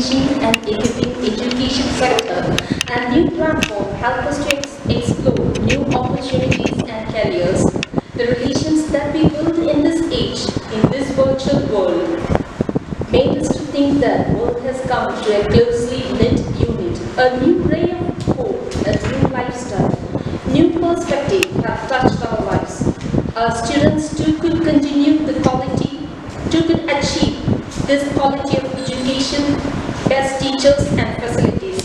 teaching and equipping education sector and new platform help us to explore new opportunities and careers. The relations that we build in this age, in this virtual world, made us to think that work has come to a closely knit unit. A new ray of hope, a new lifestyle, new perspective have touched our lives. Our students too could continue could achieve this quality of education, best teachers and facilities.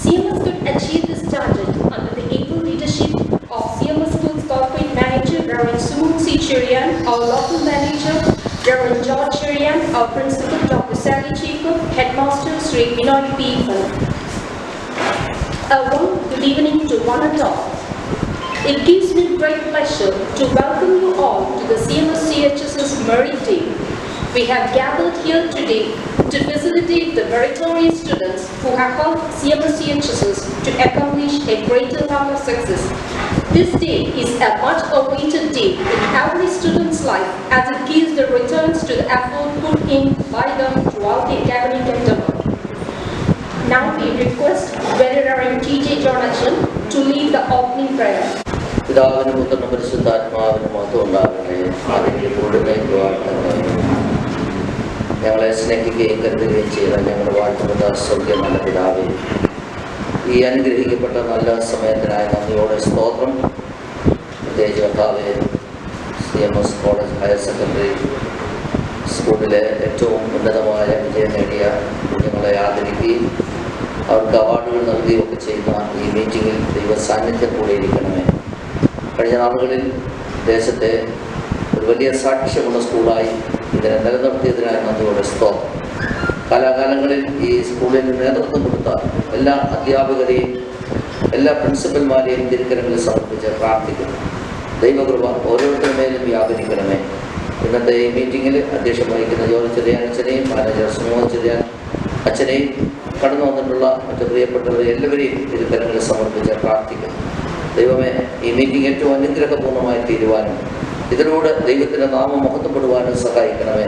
CMS could achieve this target under the able leadership of CMS Schools Corporate Manager Reverend Sumon C. Cherian, our local manager Reverend George Cherian, our principal Dr. Sally Jacob, Headmaster Sri Vinod P. A warm good evening to one and all. It gives me great pleasure to welcome you all to the CMS CHS's Merit Day. We have gathered here today to facilitate the meritorious students who have helped CMS CHS's to accomplish a greater level of success. This day is a much awaited day in every student's life as it gives the returns to the effort put in by them throughout the academic endeavor. Now we request Venerable T.J. Jonathan to lead the opening prayer. പിതാവിനും പുത്രനും പരിശുദ്ധാത്മാവിനും മഹത്വം ഉണ്ടാകട്ടെ. അതിൻ്റെ ഞങ്ങളെ സ്നേഹിക്കുകയും കരുതുകയും ചെയ്ത ഞങ്ങളുടെ വാഴ്ത്തപ്പെട്ട സ്വർഗ്ഗീയ നല്ല പിതാവേ, ഈ അനുഗ്രഹിക്കപ്പെട്ട നല്ല സമയത്തിനായി നന്ദിയോടെ സ്തോത്രം. പ്രത്യേകിച്ച് കർത്താവേ, CMS കോളേജ് ഹയർ സെക്കൻഡറി സ്കൂളിലെ ഏറ്റവും ഉന്നതമായ വിജയം നേടിയ കുഞ്ഞുങ്ങളെ ആദരിക്കുകയും അവർക്ക് അവാർഡുകൾ നൽകുകയൊക്കെ ചെയ്യുന്ന ഈ മീറ്റിങ്ങിൽ ദൈവ സാന്നിധ്യം കൂടെ ഇരിക്കണമേ. കഴിഞ്ഞ നാളുകളിൽ ദേശത്തെ ഒരു വലിയ സാക്ഷ്യമുള്ള സ്കൂളായി ഇതിനെ നിലനിർത്തിയതിനായി നന്ദിയോടെ സ്തോത്രം. കാലാകാലങ്ങളിൽ ഈ സ്കൂളിന് നേതൃത്വം കൊടുത്ത എല്ലാ അധ്യാപകരെയും എല്ലാ പ്രിൻസിപ്പൽമാരെയും തിരുക്കരങ്ങളിൽ സമർപ്പിച്ച് പ്രാർത്ഥിക്കുന്നു. ദൈവകൃപ ഓരോരുത്തരുടെ മേലും വ്യാപരിക്കണമേ. ഇന്നത്തെ ഈ മീറ്റിങ്ങിൽ അധ്യക്ഷം വഹിക്കുന്ന ജോർജ് ചെറിയാൻ അച്ഛനെയും മാനേജർ സുമോൻ ചെറിയാൻ അച്ഛനെയും കടന്നു വന്നിട്ടുള്ള മറ്റു പ്രിയപ്പെട്ടവരെ എല്ലാവരെയും തിരുക്കരങ്ങളിൽ സമർപ്പിച്ച് പ്രാർത്ഥിക്കുന്നു. ദൈവമേ, ഈ മീറ്റിംഗ് ഏറ്റവും അനുഗ്രഹപൂർണ്ണമായി തീരുവാനും ഇതിലൂടെ ദൈവത്തിൻ്റെ നാമം മഹത്വപ്പെടുവാനും സഹായിക്കണമേ.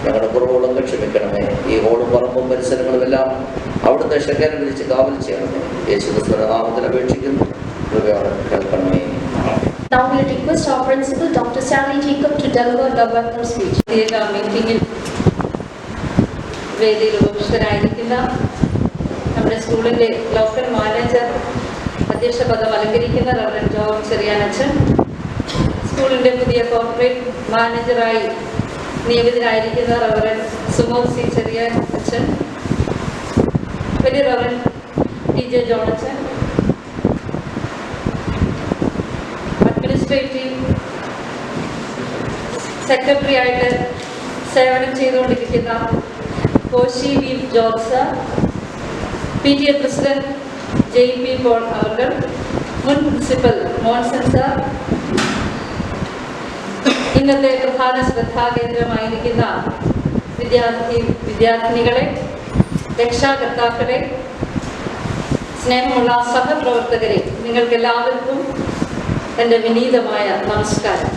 ഞങ്ങളുടെ കുറവുകളൊക്കെ ക്ഷമിക്കണമേ. ഈ ഹോളും പറമ്പും പരിസരങ്ങളുമെല്ലാം അവിടുത്തെ ശകരം വിരിച്ച് കാവൽ ചെയ്യണമേ. യേശുക്രിസ്തുവിന്റെ നാമത്തിൽ അപേക്ഷിക്കുന്നു. കൃപയോടെ കേൾക്കണമേ. Now we request our principal Dr. Sally Jacob to deliver the welcome speech. മീറ്റിംഗിൽ വേദിയിൽ ഉപവിഷ്ടരായിരിക്കുന്ന നമ്മുടെ സ്കൂളിൻ്റെ ലോക്കൽ മാനേജർ അധ്യക്ഷ പദം അലങ്കരിക്കുന്ന റവറൻഡ് ജോർജ് ചെറിയാൻ അച്ഛൻ, സ്കൂളിൻ്റെ പുതിയ കോർപ്പറേറ്റ് മാനേജറായി നിയമിതനായിരിക്കുന്ന റവറൻഡ് സുമോൻ സി ചെറിയാൻ അച്ഛൻ, വലിയ റവറൻഡ് T.J. ജോണച്ചൻ, അഡ്മിനിസ്ട്രേറ്റീവ് സെക്രട്ടറി ആയിട്ട് സേവനം ചെയ്തുകൊണ്ടിരിക്കുന്ന Koshy V George, PTA president JP Paul അവർ, മുൻ പ്രിൻസിപ്പൽ മോൻസൺ സാർ, ഇന്നത്തെ പ്രധാന ശ്രദ്ധാകേന്ദ്രമായിരിക്കുന്ന വിദ്യാർത്ഥിനികളെ, രക്ഷാകർത്താക്കളെ, സ്നേഹമുള്ള സഹപ്രവർത്തകരെ, നിങ്ങൾക്കെല്ലാവർക്കും എൻ്റെ വിനീതമായ നമസ്കാരം.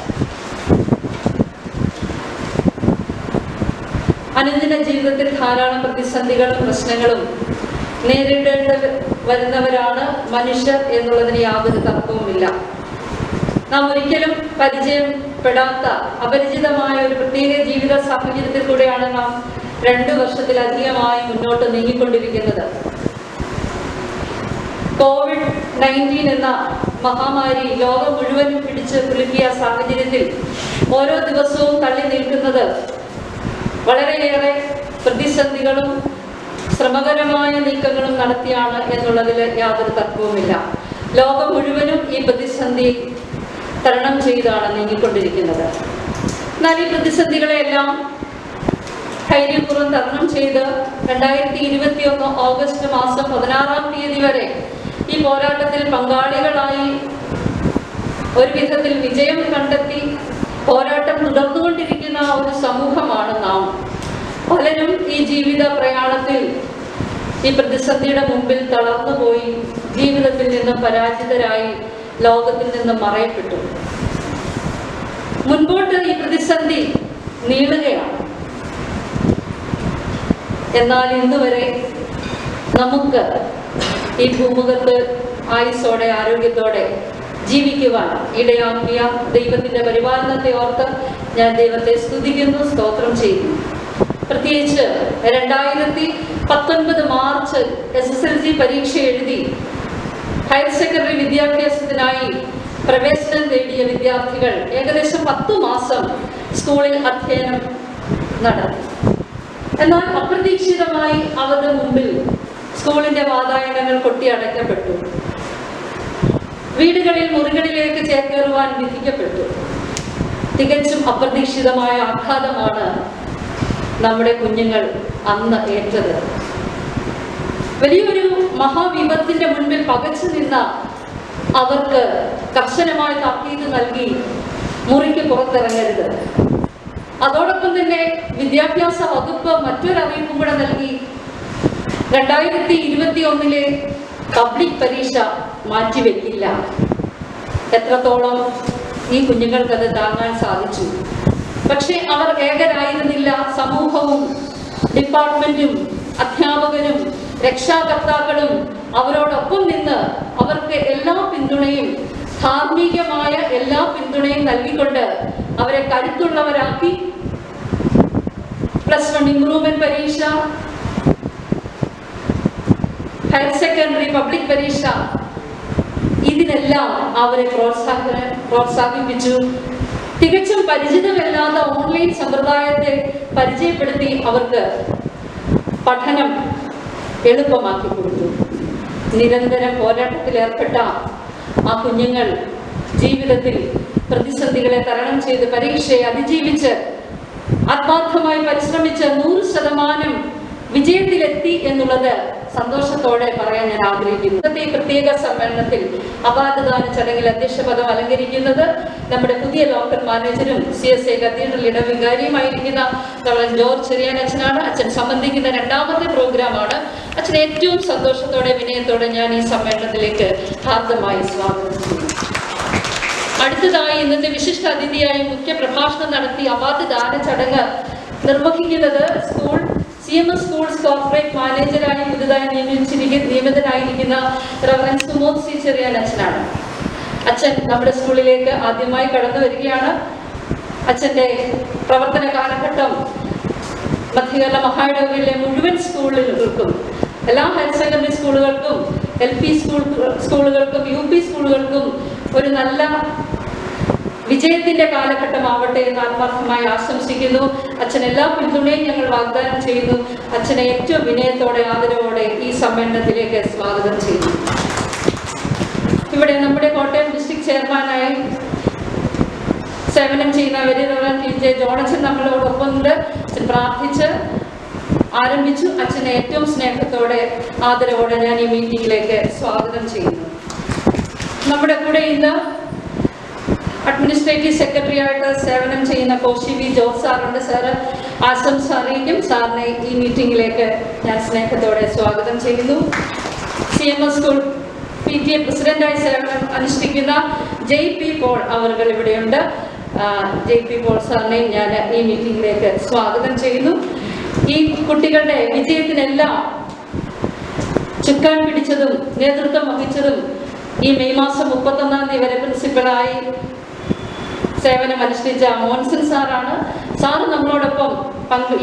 അനുദിന ജീവിതത്തിൽ ധാരാളം പ്രതിസന്ധികളും പ്രശ്നങ്ങളും നേരിടേണ്ടി വരുന്നവരാണ് മനുഷ്യർ എന്നുള്ളതിന് യാതൊരു തർക്കവുമില്ല. നാം ഒരിക്കലും പരിചയപ്പെടാത്ത അപരിചിതമായ ഒരു പ്രത്യേക ജീവിത സാഹചര്യത്തിൽ കൂടെയാണ് നാം 2 വർഷത്തിലധികമായി മുന്നോട്ട് നീങ്ങിക്കൊണ്ടിരിക്കുന്നത്. COVID-19 എന്ന മഹാമാരി ലോകം മുഴുവനും പിടിച്ച് കുലുക്കിയ സാഹചര്യത്തിൽ ഓരോ ദിവസവും തള്ളി നിൽക്കുന്നത് വളരെയേറെ പ്രതിസന്ധികളും ശ്രമകരമായ നീക്കങ്ങളും നടത്തിയാണ് എന്നുള്ളതിൽ യാതൊരു തർക്കവുമില്ല. ലോകം മുഴുവനും ഈ പ്രതിസന്ധി തരണം ചെയ്താണ് നീങ്ങിക്കൊണ്ടിരിക്കുന്നത്. എന്നാൽ ഈ പ്രതിസന്ധികളെല്ലാം ധൈര്യപൂർവ്വം തരണം ചെയ്ത് 2021 ഓഗസ്റ്റ് മാസം 16-ാം തീയതി വരെ ഈ പോരാട്ടത്തിൽ പങ്കാളികളായി ഒരു വിധത്തിൽ വിജയം കണ്ടെത്തി പോരാട്ടം തുടർന്നുകൊണ്ടിരിക്കുന്ന ഒരു സമൂഹമാണ് നാം. പലരും ഈ ജീവിത പ്രയാണത്തിൽ ഈ പ്രതിസന്ധിയുടെ മുമ്പിൽ തളർന്നുപോയി ജീവിതത്തിൽ നിന്നും പരാജിതരായി ലോകത്തിൽ നിന്നും മറയപ്പെട്ടു. മുൻപോട്ട് ഈ പ്രതിസന്ധി നീളുകയാണ്. എന്നാൽ ഇന്ന് വരെ നമുക്ക് ഈ ഭൂമുഖത്ത് ആയുസ്സോടെ ആരോഗ്യത്തോടെ ജീവിക്കുവാൻ ഇടയാക്കിയ ദൈവത്തിൻ്റെ പരിപാലനത്തെ ഓർത്ത് ഞാൻ ദൈവത്തെ സ്തുതിക്കുന്നു, സ്തോത്രം ചെയ്യുന്നു. പ്രത്യേകിച്ച് 2019 മാർച്ച് SSLC പരീക്ഷ എഴുതി ഹയർ സെക്കൻഡറി വിദ്യാഭ്യാസത്തിനായി പ്രവേശനം നേടിയ വിദ്യാർത്ഥികൾ ഏകദേശം 10 മാസം സ്കൂളിൽ അധ്യയനം നടത്തി. എന്നാൽ അപ്രതീക്ഷിതമായി അവരുടെ മുമ്പിൽ സ്കൂളിന്റെ വാതായനങ്ങൾ കൊട്ടിയടയ്ക്കപ്പെട്ടു. വീടുകളിൽ മുറികളിലേക്ക് ചേക്കേറുവാൻ വിധിക്കപ്പെട്ടു. തികച്ചും അപ്രതീക്ഷിതമായ ആഘാതമാണ് നമ്മുടെ കുഞ്ഞുങ്ങൾ അന്ന് ഏറ്റത്. വലിയൊരു മഹാവിപത്തിന്റെ മുൻപിൽ പകച്ചു നിന്ന അവർക്ക് കർശനമായ താക്കീത് നൽകി മുറിക്ക് പുറത്തിറങ്ങരുത്. അതോടൊപ്പം തന്നെ വിദ്യാഭ്യാസ വകുപ്പ് മറ്റൊരറിയിപ്പും കൂടെ നൽകി. 2021 പബ്ലിക് പരീക്ഷ മാറ്റിവെക്കില്ല. എത്രത്തോളം ഈ കുഞ്ഞുങ്ങൾക്കത് താങ്ങാൻ സാധിച്ചു. പക്ഷെ അവർ ഏകരായിരുന്നില്ല. സമൂഹവും ഡിപ്പാർട്ട്മെന്റും അധ്യാപകരും രക്ഷാകർത്താക്കളും അവരോടൊപ്പം നിന്ന് അവർക്ക് എല്ലാ പിന്തുണയും, ധാർമ്മികമായ എല്ലാ പിന്തുണയും നൽകിക്കൊണ്ട് അവരെ കരുത്തുള്ളവരാക്കി. +1 ഇംപ്രൂവ്മെന്റ് പരീക്ഷ, ഹയർ സെക്കൻഡറി പബ്ലിക് പരീക്ഷ, ഇതിനെല്ലാം അവരെ പ്രോത്സാഹിപ്പിച്ചു. തികച്ചും പരിചിതമല്ലാത്ത ഓൺലൈൻ സമ്പ്രദായത്തെ പരിചയപ്പെടുത്തി അവർക്ക് പഠനം എളുപ്പമാക്കി കൊടുത്തു. നിരന്തരം പോരാട്ടത്തിൽ ഏർപ്പെട്ട ആ കുഞ്ഞുങ്ങൾ ജീവിതത്തിൽ പ്രതിസന്ധികളെ തരണം ചെയ്ത് പരീക്ഷയെ അതിജീവിച്ച് ആത്മാർത്ഥമായി പരിശ്രമിച്ച് 100% വിജയത്തിലെത്തി എന്നുള്ളത് സന്തോഷത്തോടെ പറയാൻ ഞാൻ ആഗ്രഹിക്കുന്നു. ഇന്നത്തെ ഈ പ്രത്യേക സമ്മേളനത്തിൽ അവാർഡ് ദാന ചടങ്ങിൽ അധ്യക്ഷ പദം അലങ്കരിക്കുന്നത് നമ്മുടെ പുതിയ ലോക്കൽ മാനേജരും CSA കത്തീഡ്രൽ ഇടവികാരിയുമായിരിക്കുന്ന ഡോക്ടർ ജോർജ് ചെറിയാൻ അച്ഛനാണ്. അച്ഛൻ സംബന്ധിക്കുന്ന 2ാമത്തെ പ്രോഗ്രാമാണ്. അച്ഛൻ ഏറ്റവും സന്തോഷത്തോടെ വിനയത്തോടെ ഞാൻ ഈ സമ്മേളനത്തിലേക്ക് ഹാർദമായി സ്വാഗതം ചെയ്യുന്നു. അടുത്തതായി ഇന്നത്തെ വിശിഷ്ട അതിഥിയായി മുഖ്യ പ്രഭാഷണം നടത്തി അവാർഡ് ദാന ചടങ്ങ് നിർവഹിക്കുന്നത് CMS സ്കൂൾസ് കോർപ്പറേറ്റ് മാനേജറായി പുതുതായി നിയമിതനായിരിക്കുന്ന റവറൻ സുമോദ് C. ചെറിയാൻ അച്ഛനാണ്. അച്ഛൻ നമ്മുടെ സ്കൂളിലേക്ക് ആദ്യമായി കടന്നു വരികയാണ്. അച്ഛൻ്റെ പ്രവർത്തന കാലഘട്ടം മധ്യകേരള മഹായിടവകയിലെ മുഴുവൻ സ്കൂളുകൾക്കും, എല്ലാ ഹയർ സെക്കൻഡറി സ്കൂളുകൾക്കും, LP സ്കൂളുകൾക്കും, UP സ്കൂളുകൾക്കും ഒരു നല്ല വിജയത്തിന്റെ കാലഘട്ടമാവട്ടെ എന്ന് ആത്മാർത്ഥമായി ആശംസിക്കുന്നു. അച്ഛൻ എല്ലാ പിന്തുണയും ഞങ്ങൾ വാഗ്ദാനം ചെയ്യുന്നു. അച്ഛനെ ഏറ്റവും വിനയത്തോടെ ആദരവോടെ ഈ സമ്മേളനത്തിലേക്ക് സ്വാഗതം ചെയ്യുന്നു. ഇവിടെ നമ്മുടെ കോട്ടയം ഡിസ്ട്രിക്ട് ചെയർമാനായി സേവനം ചെയ്യുന്ന വെരി റവറൻ TJ ജോണച്ചൻ നമ്മളോടൊപ്പം ഉണ്ട്. അച്ഛൻ പ്രാർത്ഥിച്ച് ആരംഭിച്ചു. അച്ഛനെ ഏറ്റവും സ്നേഹത്തോടെ ആദരവോടെ ഞാൻ ഈ മീറ്റിംഗിലേക്ക് സ്വാഗതം ചെയ്യുന്നു. നമ്മുടെ കൂടെ ഇന്ന് അഡ്മിനിസ്ട്രേറ്റീവ് സെക്രട്ടറി ആയിട്ട് സേവനം ചെയ്യുന്ന കോശി V. ജോർജ് സാറുണ്ട്. സാറ് ആശംസ അറിയിക്കും. സാറിനെ ഈ മീറ്റിംഗിലേക്ക് ഞാൻ സ്നേഹത്തോടെ സ്വാഗതം ചെയ്യുന്നു. CMS സ്കൂൾ PTA പ്രസിഡന്റായി സേവനം അനുഷ്ഠിക്കുന്ന JP പോൾ അവർ ഇവിടെയുണ്ട്. JP പോൾ സാറിനെയും ഞാൻ ഈ മീറ്റിംഗിലേക്ക് സ്വാഗതം ചെയ്യുന്നു. ഈ കുട്ടികളുടെ വിജയത്തിനെല്ലാം ചുക്കാൻ പിടിച്ചതും നേതൃത്വം വഹിച്ചതും ഈ മെയ് മാസം 31 വരെ പ്രിൻസിപ്പളായി സേവനം അനുഷ്ഠിച്ച മോൻസൺ സാറാണ്. സാറ് നമ്മളോടൊപ്പം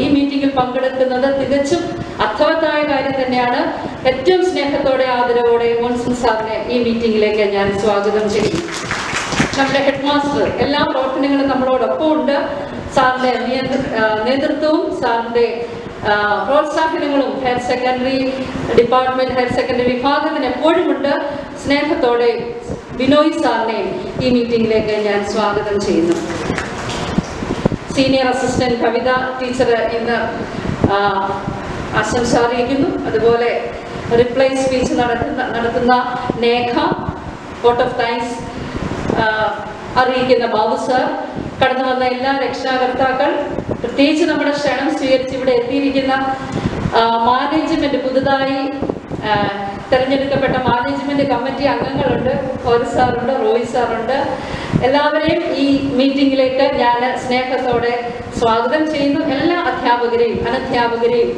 ഈ മീറ്റിംഗിൽ പങ്കെടുക്കുന്നത് തികച്ചും അർത്ഥവത്തായ കാര്യം തന്നെയാണ്. ഏറ്റവും സ്നേഹത്തോടെ ആദരവോടെ മോൻസൺ സാറിനെ ഈ മീറ്റിംഗിലേക്ക് ഞാൻ സ്വാഗതം ചെയ്യും. നമ്മുടെ ഹെഡ് മാസ്റ്റർ എല്ലാ പ്രവർത്തനങ്ങളും നമ്മളോടൊപ്പം ഉണ്ട്. സാറിന്റെ നേതൃത്വവും സാറിന്റെ പ്രോത്സാഹനങ്ങളും higher secondary department, higher secondary വിഭാഗത്തിന് എപ്പോഴും ഉണ്ട്. സ്നേഹത്തോടെ ബിനോയ് സാറിനെ ഈ മീറ്റിംഗിലേക്ക് ഞാൻ സ്വാഗതം ചെയ്യുന്നു. സീനിയർ അസിസ്റ്റന്റ് കവിത ടീച്ചർ ഇന്ന് ആശംസ അറിയിക്കുന്നു. അതുപോലെ റിപ്ലൈ സ്പീച്ച് നടത്തുന്ന നേഖ, വോട്ട് ഓഫ് താങ്ക്സ് അറിയിക്കുന്ന ബാബു സാർ, കടന്നു വന്ന എല്ലാ രക്ഷാകർത്താക്കൾ, പ്രത്യേകിച്ച് നമ്മുടെ ക്ഷണം സ്വീകരിച്ച് ഇവിടെ എത്തിയിരിക്കുന്ന മാനേജ്മെന്റ്, പുതുതായി തെരഞ്ഞെടുക്കപ്പെട്ട മാനേജ്മെന്റ് കമ്മിറ്റി അംഗങ്ങളുണ്ട്. ഓർ സാറുണ്ട്, റോയ് സാറുണ്ട്, എല്ലാവരെയും ഈ മീറ്റിംഗിലേക്ക് ഞാൻ സ്നേഹത്തോടെ സ്വാഗതം ചെയ്യുന്നു. എല്ലാ അധ്യാപകരെയും അനധ്യാപകരെയും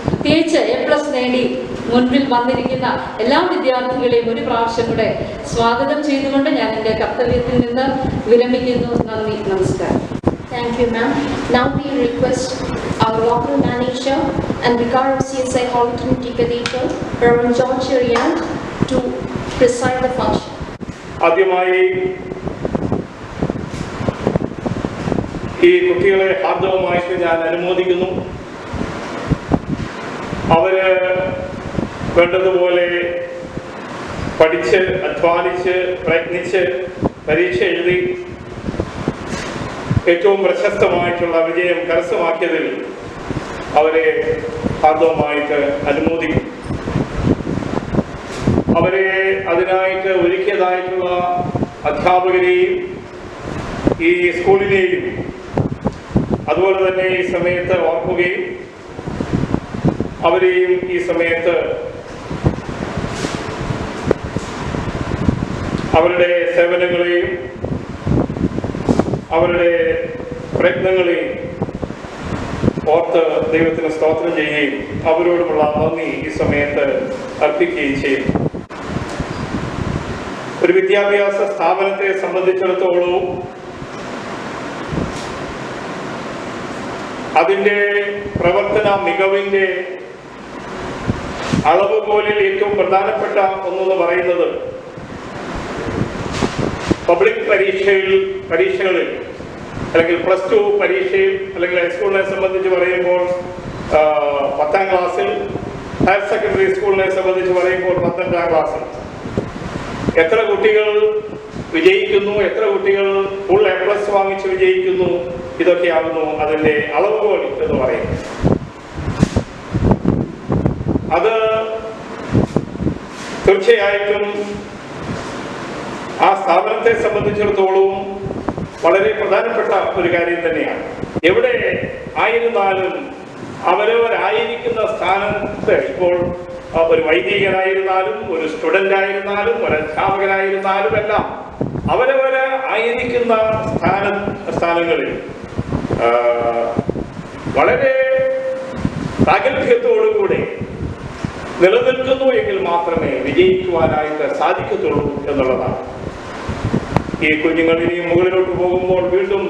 പ്രത്യേകിച്ച് A+ നേടി മുൻപിൽ വന്നിരിക്കുന്ന എല്ലാ വിദ്യാർത്ഥികളെയും ഒരു പ്രാവശ്യം കൂടെ സ്വാഗതം ചെയ്തുകൊണ്ട് ഞാൻ എൻ്റെ കർത്തവ്യത്തിൽ നിന്ന് വിരമിക്കുന്നു. നന്ദി, നമസ്കാരം. Thank you, ma'am. Now we request our local manager and vicar of CSI Holy Trinity Cathedral, Reverend John Cherian, to preside the function. ആദ്യമായി ഈ കുട്ടികളെ ഹാർദവമായിട്ട് ഞാൻ അനുമോദിക്കുന്നു. അവര് വേണ്ടതുപോലെ പഠിച്ച് അധ്വാനിച്ച് പ്രയത്നിച്ച് പരീക്ഷ എഴുതി ഏറ്റവും പ്രശസ്തമായിട്ടുള്ള വിജയം കരസ്ഥമാക്കിയതിൽ അവരെ ഹാർദവമായിട്ട് അനുമോദിക്കും. അവരെ അതിനായിട്ട് ഒരുക്കിയതായിട്ടുള്ള അധ്യാപകരെയും ഈ സ്കൂളിനെയും അതുപോലെ തന്നെ ഈ സമയത്ത് ഓർക്കുകയും അവരെയും ഈ സമയത്ത് അവരുടെ സേവനങ്ങളെയും അവരുടെ പ്രയത്നങ്ങളെയും ഓർത്ത് ദൈവത്തിന് സ്തോത്രം ചെയ്യുകയും അവരോടുമുള്ള നന്ദി ഈ സമയത്ത് അർപ്പിക്കുകയും ചെയ്യും. ഒരു വിദ്യാഭ്യാസ സ്ഥാപനത്തെ സംബന്ധിച്ചിടത്തോളം അതിൻ്റെ പ്രവർത്തന മികവിൻ്റെ അളവുകോലിൽ ഏറ്റവും പ്രധാനപ്പെട്ട ഒന്നെന്ന് പറയുന്നത് പബ്ലിക് പരീക്ഷകളിൽ അല്ലെങ്കിൽ +2 പരീക്ഷയിൽ അല്ലെങ്കിൽ ഹൈസ്കൂളിനെ സംബന്ധിച്ച് പറയുമ്പോൾ 10ാം ക്ലാസ്സിൽ, ഹയർ സെക്കൻഡറി സ്കൂളിനെ സംബന്ധിച്ച് പറയുമ്പോൾ 12ാം ക്ലാസ്സിൽ എത്ര കുട്ടികൾ വിജയിക്കുന്നു, എത്ര കുട്ടികൾ ഫുൾ A+ വാങ്ങിച്ച് വിജയിക്കുന്നു, ഇതൊക്കെയാകുന്നു അതിൻ്റെ അളവുകോൽ എന്ന് പറയുന്നത്. അത് തീർച്ചയായിട്ടും ആ സ്ഥാപനത്തെ സംബന്ധിച്ചിടത്തോളം വളരെ പ്രധാനപ്പെട്ട ഒരു കാര്യം തന്നെയാണ്. എവിടെ ആയിരുന്നാലും അവരവരായിരിക്കുന്ന സ്ഥാനത്ത്, ഇപ്പോൾ ഒരു വൈദികനായിരുന്നാലും ഒരു സ്റ്റുഡൻ്റ് ആയിരുന്നാലും ഒരു അധ്യാപകനായിരുന്നാലും എല്ലാം അവരവരെ ആയിരിക്കുന്ന സ്ഥാനങ്ങളിൽ വളരെ പ്രാഗൽഭ്യത്തോടുകൂടി നിലനിൽക്കുന്നു എങ്കിൽ മാത്രമേ വിജയിക്കുവാനായിട്ട് സാധിക്കത്തുള്ളൂ എന്നുള്ളതാണ്. ഈ കുഞ്ഞുങ്ങൾ ഇനിയും മുകളിലോട്ട് പോകുമ്പോൾ വീണ്ടും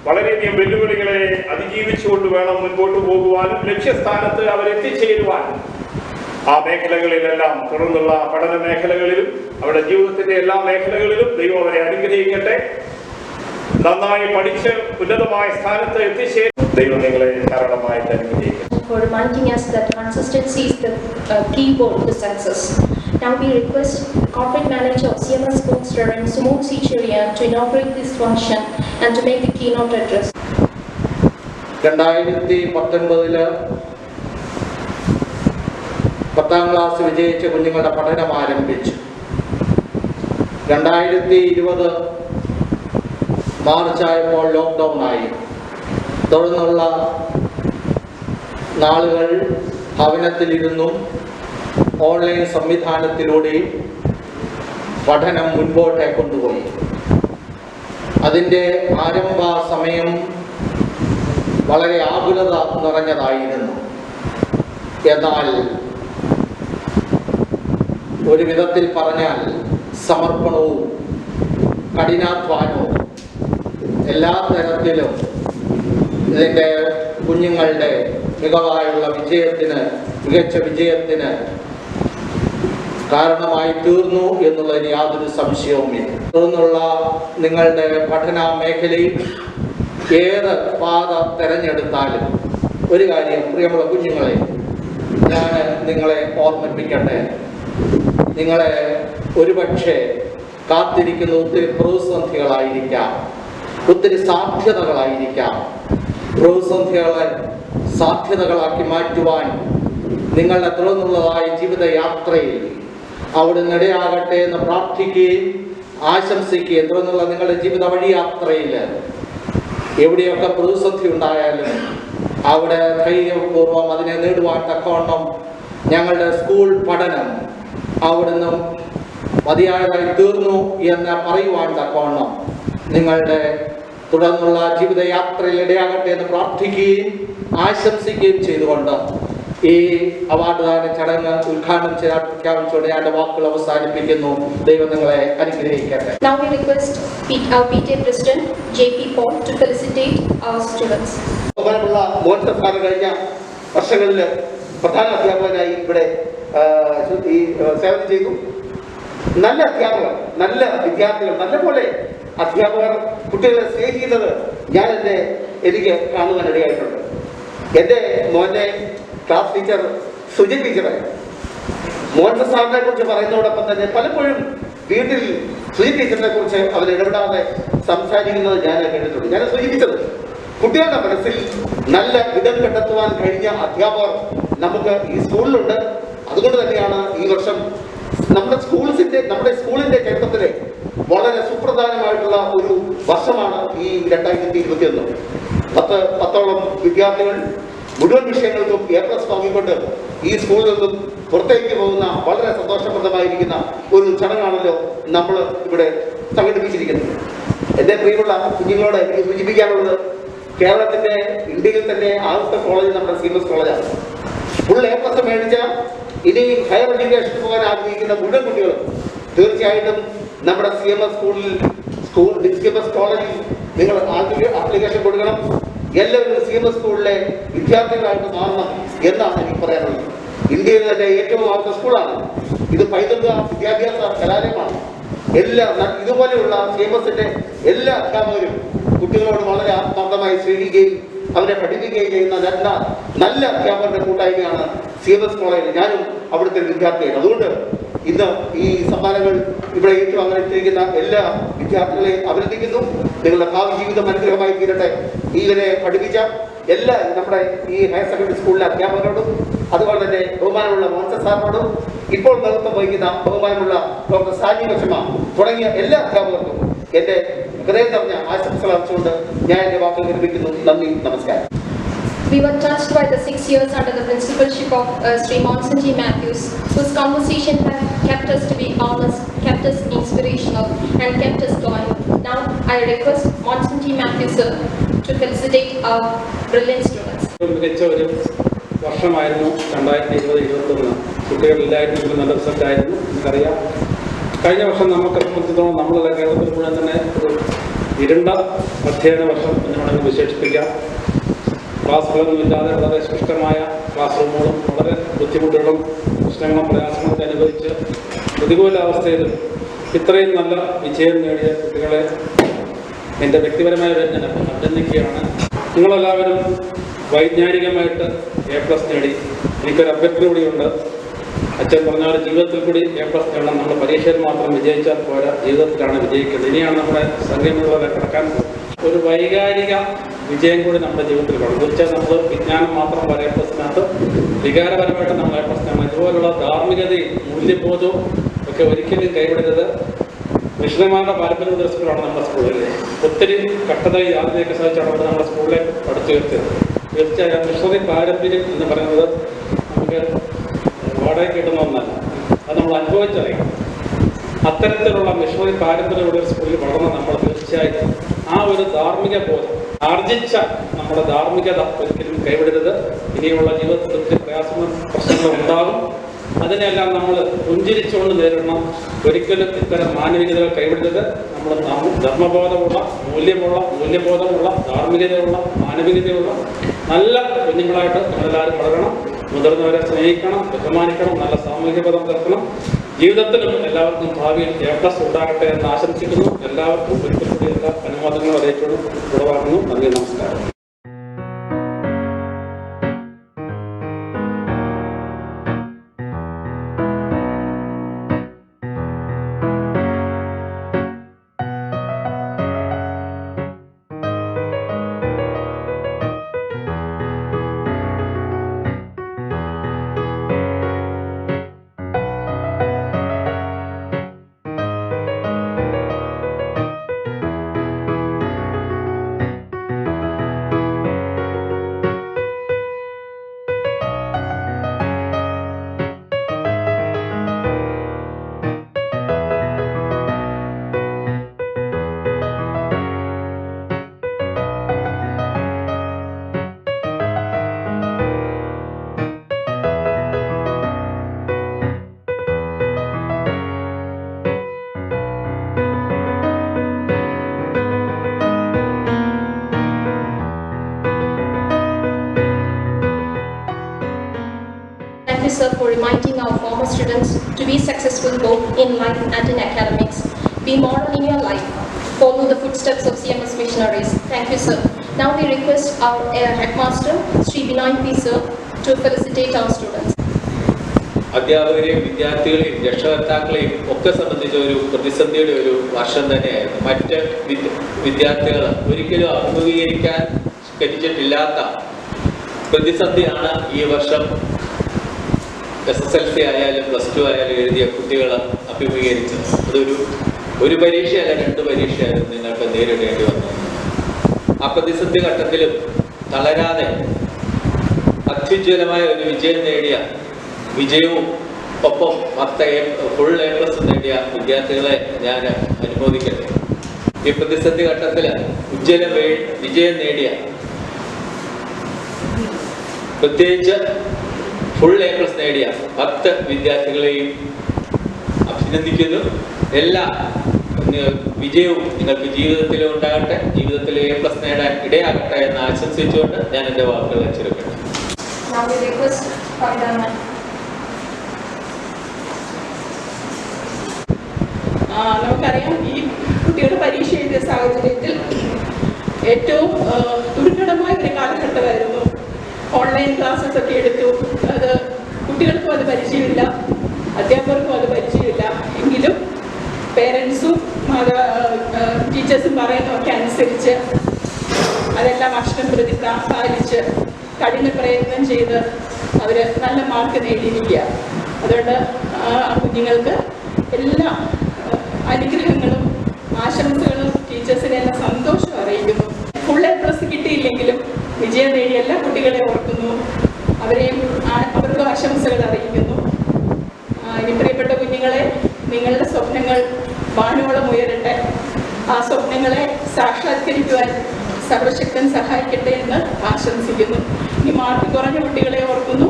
വളരെയധികം വെല്ലുവിളികളെ അതിജീവിച്ചുകൊണ്ട് വേണം മുൻപോട്ട് പോകുവാനും ലക്ഷ്യസ്ഥാനത്ത് അവരെത്തിച്ചേരുവാനും. ആ മേഖലകളിലെല്ലാം, തുടർന്നുള്ള പഠന മേഖലകളിലും അവരുടെ ജീവിതത്തിന്റെ എല്ലാ മേഖലകളിലും ദൈവം അവരെ അനുഗ്രഹിക്കട്ടെ. നന്നായി പഠിച്ച് ഉന്നതമായ സ്ഥാനത്ത് എത്തിച്ചേരും. ദൈവം നിങ്ങളെ ധാരാളമായിട്ട് അനുഗ്രഹിക്കട്ടെ. For reminding us that consistency is the keyword to success. Now we request Corporate Manager of CMS Schools, Reverend Sumon C. Cherian, to inaugurate this function and to make the keynote address. 2019 10ാം class വിജയിച്ച കുഞ്ഞുങ്ങളുടെ പഠനം ആരംഭിച്ചു. 2020 March ആയപ്പോൾ lockdown ആയി. തുടർന്നുള്ള നാളുകൾ ഭവനത്തിലിരുന്നും online സംവിധാനത്തിലൂടെയും പഠനം മുൻപോട്ടേ കൊണ്ടുപോയി. അതിൻ്റെ ആരംഭ സമയം വളരെ ആകുലത നിറഞ്ഞതായിരുന്നു. എന്നാൽ ഒരു വിധത്തിൽ പറഞ്ഞാൽ സമർപ്പണവും കഠിനാധ്വാനവും എല്ലാ തരത്തിലും ഇതിൻ്റെ കുഞ്ഞുങ്ങളുടെ മികവായുള്ള മികച്ച വിജയത്തിന് കാരണമായി തീർന്നു എന്നുള്ളതിന് യാതൊരു സംശയവുമില്ല. തുടർന്നുള്ള നിങ്ങളുടെ പഠന മേഖലയിൽ ഏത് പാത തിരഞ്ഞെടുത്താലും ഒരു കാര്യം, പ്രിയമുള്ള കുഞ്ഞുങ്ങളെ, ഞാൻ നിങ്ങളെ ഓർമ്മിപ്പിക്കട്ടെ. നിങ്ങളെ ഒരുപക്ഷെ കാത്തിരിക്കുന്ന ഒത്തിരി പ്രതിസന്ധികളായിരിക്കാം, ഒത്തിരി സാധ്യതകളായിരിക്കാം. പ്രതിസന്ധികളെ സാധ്യതകളാക്കി മാറ്റുവാൻ നിങ്ങളുടെ തുടർന്നുള്ളതായ ജീവിതയാത്രയിൽ അവിടുന്ന് ഇടയാകട്ടെ എന്ന് പ്രാർത്ഥിക്കുകയും ആശംസിക്കുകയും, തുടർന്നുള്ള നിങ്ങളുടെ ജീവിത വഴിയാത്രയിൽ എവിടെയൊക്കെ പ്രതിസന്ധി ഉണ്ടായാലും അവിടെ ധൈര്യപൂർവ്വം അതിനെ നേടുവാൻ തക്കവണ്ണം ഞങ്ങളുടെ സ്കൂൾ പഠനം അവിടുന്ന് മതിയായതായി തീർന്നു എന്ന് പറയുവാൻ തക്കവണ്ണം നിങ്ങളുടെ തുടർന്നുള്ള ജീവിതയാത്രയിൽ ഇടയാകട്ടെ എന്ന് പ്രാർത്ഥിക്കുകയും ആശംസിക്കുകയും ചെയ്തുകൊണ്ട് ഈ അവാർഡ് ദാന ചടങ്ങ് ഉദ്ഘാടനം ചെയ്യാൻ പ്രഖ്യാപിച്ചുകൊണ്ട് ഞാൻ വാക്കുകൾ അവസാനിപ്പിക്കുന്നു. ദൈവം നിങ്ങളെ അനുഗ്രഹിക്കട്ടെ. Now we request our PTA President J.P. Paul to felicitate our students. ബഹുമാനമുള്ള മോഹൻ സാർ കഴിഞ്ഞ വർഷങ്ങളിൽ പ്രധാന അധ്യാപകനായി ഇവിടെ ഈ സേവനം ചെയ്തു. നല്ല അധ്യാപകർ, നല്ല വിദ്യാർത്ഥികൾ, നല്ലപോലെ അധ്യാപകർ കുട്ടികളെ സ്നേഹിക്കുന്നത് എനിക്ക് കാണുവാനിടയായിട്ടുണ്ട്. എൻ്റെ മോൻ്റെ ക്ലാസ് ടീച്ചർ സുജി ടീച്ചറെ മോഹൻ സാറിനെ കുറിച്ച് പറയുന്നതോടൊപ്പം തന്നെ പലപ്പോഴും വീട്ടിൽ സുജി ടീച്ചറിനെ കുറിച്ച് അവർ ഇടപെടാതെ സംസാരിക്കുന്നത് ഞാൻ കേട്ടിട്ടുണ്ട്. ഞാൻ സൂചിപ്പിച്ചത് കുട്ടികളുടെ മനസ്സിൽ നല്ല ഇടം കണ്ടെത്തുവാൻ കഴിഞ്ഞ അധ്യാപകർ നമുക്ക് ഈ സ്കൂളിലുണ്ട്. അതുകൊണ്ട് തന്നെയാണ് ഈ വർഷം നമ്മുടെ സ്കൂളിന്റെ ചരിത്രത്തിലെ വളരെ സുപ്രധാനമായിട്ടുള്ള ഒരു വർഷമാണ് ഈ 2021. 10ഓളം വിദ്യാർത്ഥികൾ മുഴുവൻ വിഷയങ്ങൾക്കും A+ വാങ്ങിക്കൊണ്ട് ഈ സ്കൂളിൽ നിന്നും പുറത്തേക്ക് പോകുന്ന വളരെ സന്തോഷപ്രദമായിരിക്കുന്ന ഒരു ചടങ്ങാണല്ലോ നമ്മൾ ഇവിടെ സംഘടിപ്പിച്ചിരിക്കുന്നത്. എൻ്റെ പ്രിയമുള്ള കുഞ്ഞുങ്ങളോട് എനിക്ക് സൂചിപ്പിക്കാനുള്ളത്, ഇന്ത്യയിൽ തന്നെ ആദ്യത്തെ കോളേജ് നമ്മുടെ CMS കോളേജാണ്. ഫുൾ A+ മേടിച്ച ഇനി ഹയർ എഡ്യൂക്കേഷൻ പോകാൻ ആഗ്രഹിക്കുന്ന മുഴുവൻ കുട്ടികളും തീർച്ചയായിട്ടും നമ്മുടെ CMS കോളേജിൽ നിങ്ങൾ ആപ്ലിക്കേഷൻ കൊടുക്കണം. എല്ലാവരും CMS സ്കൂളിലെ വിദ്യാർത്ഥികളായിട്ട് മാറണം എന്നാണ് എനിക്ക് പറയാനുള്ളത്. ഇന്ത്യയിൽ തന്നെ ഏറ്റവും ആദ്യത്തെ സ്കൂളാണ് ഇത്. പൈതൃക വിദ്യാഭ്യാസ കലാലയമാണ്. ഇതുപോലെയുള്ള CMSന്റെ എല്ലാ അധ്യാപകരും കുട്ടികളോട് വളരെ ആത്മാർത്ഥമായി സ്നേഹിക്കുകയും അവരെ പഠിപ്പിക്കുകയും ചെയ്യുന്ന നല്ല അധ്യാപകരുടെ കൂട്ടായ്മയാണ് CMS കോളേജിൽ. ഞാനും അവിടുത്തെ വിദ്യാർത്ഥിയാണ്. അതുകൊണ്ട് ഇന്ന് ഈ സമ്മാനങ്ങൾ ഇവിടെ ഏറ്റുവാങ്ങാനിരിക്കുന്ന എല്ലാ വിദ്യാർത്ഥികളെയും അഭിനന്ദിക്കുന്നു. നിങ്ങളുടെ ഭാവി ജീവിതം അനുഗ്രഹമായി തീരട്ടെ. ഇവരെ പഠിപ്പിച്ച എല്ലാ നമ്മുടെ ഈ ഹയർ സെക്കൻഡറി സ്കൂളിലെ അധ്യാപകരോടും അതുപോലെ തന്നെ ബഹുമാനമുള്ള മോഹൻ സാറിനോടും ഇപ്പോൾ നേതൃത്വം വഹിക്കുന്ന ബഹുമാനമുള്ള ഡോക്ടർ സാജി ലക്ഷ്മ തുടങ്ങിയ എല്ലാ അധ്യാപകർക്കും എൻ്റെ ഹൃദയം നിറഞ്ഞ ആശംസകൾ അർപ്പിച്ചുകൊണ്ട് ഞാൻ എൻ്റെ വാക്കുകൾ നിർമ്മിക്കുന്നു. നന്ദി, നമസ്കാരം. We were touched by the 6 years under the principalship of Sri Monson G. Matthews, whose conversation have kept us to be honest, kept us inspirational, and kept us going. Now, I request Monson G. Matthews sir to felicitate our brilliant students. മികച്ച ഒരു വർഷമായിരുന്നു 2020-21. കുട്ടികളില്ലായിരുന്നെങ്കിലും നല്ല റിസൾട്ടായിരുന്നു. നമുക്കറിയാം, കഴിഞ്ഞ വർഷം നമുക്ക് സംബന്ധിച്ചിടത്തോളം നമ്മളെല്ലാം കേരളത്തിൽ മുഴുവൻ തന്നെ ഒരു ഇരുണ്ട അധ്യയന വർഷം എന്ന് വേണമെങ്കിൽ വിശേഷിപ്പിക്കാം. ക്ലാസ്സുകളൊന്നുമില്ലാതെ വളരെ ശുഷ്കമായ ക്ലാസ് റൂമുകളും വളരെ ബുദ്ധിമുട്ടുകളും പ്രശ്നങ്ങളും പ്രയാസങ്ങളൊക്കെ അനുഭവിച്ച് പ്രതികൂലാവസ്ഥയിലും ഇത്രയും നല്ല വിജയം നേടിയ കുട്ടികളെ എൻ്റെ വ്യക്തിപരമായ ഞാൻ അഭിനന്ദിക്കുകയാണ്. നിങ്ങളെല്ലാവരും വൈജ്ഞാനികമായിട്ട് A+ നേടി. എനിക്കൊരു അഭ്യർത്ഥന കൂടിയുണ്ട്. അച്ഛൻ പറഞ്ഞാൽ ജീവിതത്തിൽ കൂടി A+ നേടണം. നമ്മൾ പരീക്ഷയിൽ മാത്രം വിജയിച്ചാൽ പോരാ, ജീവിതത്തിലാണ് വിജയിക്കുന്നത്. ഇനിയാണ് നമ്മുടെ സംഘടനകളെ കടക്കാൻ ഒരു വൈകാരിക വിജയം കൂടി നമ്മുടെ ജീവിതത്തിൽ കാണും. തീർച്ചയായും നമ്മൾ വിജ്ഞാനം മാത്രം A+നകത്ത് വികാരപരമായിട്ട് നമ്മൾ A+ നേടണം. ഇതുപോലുള്ള ധാർമ്മികതയും മൂല്യബോധവും ഒക്കെ ഒരിക്കലും കൈവിടരുത്. മിഷണറിമാരുടെ പാരമ്പര്യ സ്കൂളാണ് നമ്മുടെ സ്കൂളിൽ. ഒത്തിരി കട്ടതയും യാതൊക്കെ സാധിച്ചാണ് അവർ നമ്മുടെ സ്കൂളിലെ പടുത്തുയർത്തിയത്. തീർച്ചയായും മിഷണറി പാരമ്പര്യം എന്ന് പറയുന്നത് നമുക്ക് വാടക കിട്ടുന്ന ഒന്നല്ല, അത് നമ്മൾ അനുഭവിച്ചറിയാം. അത്തരത്തിലുള്ള മിഷണറി പാരമ്പര്യമുള്ള ഒരു സ്കൂളിൽ വളർന്ന നമ്മൾ തീർച്ചയായും ആ ഒരു ധാർമ്മിക ബോധം ആർജിച്ച നമ്മുടെ ധാർമ്മികത ഒരിക്കലും കൈവിടരുത്. ഇനിയുള്ള ജീവിതത്തിൽ ഒത്തിരി പ്രയാസങ്ങളും പ്രശ്നങ്ങളും ഉണ്ടാകും. അതിനെല്ലാം നമ്മൾ പുഞ്ചിരിച്ചുകൊണ്ട് നേരിടണം. ഒരിക്കലും ഇത്തരം മാനവികതകൾ കൈവിടരുത്. നമ്മൾ ധർമ്മബോധമുള്ള മൂല്യബോധമുള്ള ധാർമ്മികതയുള്ള മാനവികതയുള്ള നല്ല കുഞ്ഞുങ്ങളായിട്ട് നമ്മളെല്ലാവരും വളരണം. മുതിർന്നവരെ സ്നേഹിക്കണം, ബഹുമാനിക്കണം, നല്ല സാമൂഹിക പദം തീർക്കണം. ജീവിതത്തിലും എല്ലാവർക്കും ഭാവിയിൽ A+ ഉണ്ടാകട്ടെ എന്ന് ആശംസിക്കുന്നു. എല്ലാവർക്കും ഒരിക്കൽ കൂടി എല്ലാ അനുവാദങ്ങളും അറിയിച്ചുകൊണ്ട് ഉറവാക്കുന്നു. നന്ദി, നമസ്കാരം. you, sir, for reminding our former students to be successful both in life and in academics. Be model in your life. Follow the footsteps of CMS missionaries. Thank you, sir. Now we request our headmaster, Sri Binoy P. sir, to felicitate our students. അധ്യാപകരെയും വിദ്യാർത്ഥികളെയും രക്ഷകർത്താക്കളെയും ഒക്കെ സംബന്ധിച്ച ഒരു പ്രതിസന്ധിയുടെ ഒരു വർഷം തന്നെയായിരുന്നു. മറ്റ് വിദ്യാർത്ഥികൾ ഒരിക്കലും അഭിമുഖീകരിക്കാൻ കഴിച്ചിട്ടില്ലാത്ത പ്രതിസന്ധിയാണ് ഈ വർഷം SSLC ആയാലും +2 ആയാലും എഴുതിയ കുട്ടികൾ അഭിമുഖീകരിച്ചത്. ഒരു പരീക്ഷയല്ല, 2 പരീക്ഷയായിരുന്നു നിങ്ങൾക്ക് നേരിടേണ്ടി വന്നത്. ആ പ്രതിസന്ധി ഘട്ടത്തിലും തളരാതെ അത്യുജ്വലമായ ഒരു വിജയം നേടിയ വിജയവും ഒപ്പം ഫുൾ A+ നേടിയ വിദ്യാർത്ഥികളെ ഞാൻ അനുമോദിക്കട്ടെ. ഈ പ്രതിസന്ധി ഘട്ടത്തിൽ വിജയം നേടിയ പ്രത്യേകിച്ച് ഫുൾ A+ നേടിയ 10 വിദ്യാർത്ഥികളെയും അഭിനന്ദിക്കുന്നു. എല്ലാ വിജയവും നിങ്ങൾക്ക് ജീവിതത്തിലും ഉണ്ടാകട്ടെ, ജീവിതത്തിൽ A+ നേടാൻ ഇടയാകട്ടെ എന്ന് ആശംസിച്ചുകൊണ്ട് ഞാൻ എൻ്റെ വാക്കുകൾ ചുരുക്കട്ടെ. നമുക്കറിയാം, ഈ കുട്ടികളുടെ പരീക്ഷ എഴുതിയ സാഹചര്യത്തിൽ ഏറ്റവും ദുർഘടമായ ഒരു കാലഘട്ടമായിരുന്നു. ഓൺലൈൻ ക്ലാസ്സസ് ഒക്കെ എടുത്തു. അത് കുട്ടികൾക്കും അത് പരിചയമില്ല, അധ്യാപകർക്കും അത് പരിചയമില്ല. എങ്കിലും പേരൻസും ടീച്ചേഴ്സും പറയുന്നതൊക്കെ അനുസരിച്ച് അതെല്ലാം അക്ഷരം പ്രതി പാലിച്ച് കഠിന പ്രയത്നം ചെയ്ത് അവർ നല്ല മാർക്ക് നേടിയിരിക്കുക. അതുകൊണ്ട് ആ കുഞ്ഞുങ്ങൾക്ക് എല്ലാ അനുഗ്രഹങ്ങളും ആശംസകളും ടീച്ചേഴ്സിനെ എല്ലാം സന്തോഷം അറിയിക്കുന്നു. ഫുൾ A+ കിട്ടിയില്ലെങ്കിലും വിജയം നേടിയ എല്ലാ കുട്ടികളെ ഓർക്കുന്നു, അവർക്കും ആശംസകൾ അറിയിക്കുന്നു. ഇനി പ്രിയപ്പെട്ട കുഞ്ഞുങ്ങളെ, നിങ്ങളുടെ സ്വപ്നങ്ങൾ വാനോളം ഉയരട്ടെ. ആ സ്വപ്നങ്ങളെ സാക്ഷാത്കരിക്കുവാൻ സർവശക്തൻ സഹായിക്കട്ടെ എന്ന് ആശംസിക്കുന്നു. ഇനി മാർക്ക് കുറഞ്ഞ കുട്ടികളെ ഓർക്കുന്നു.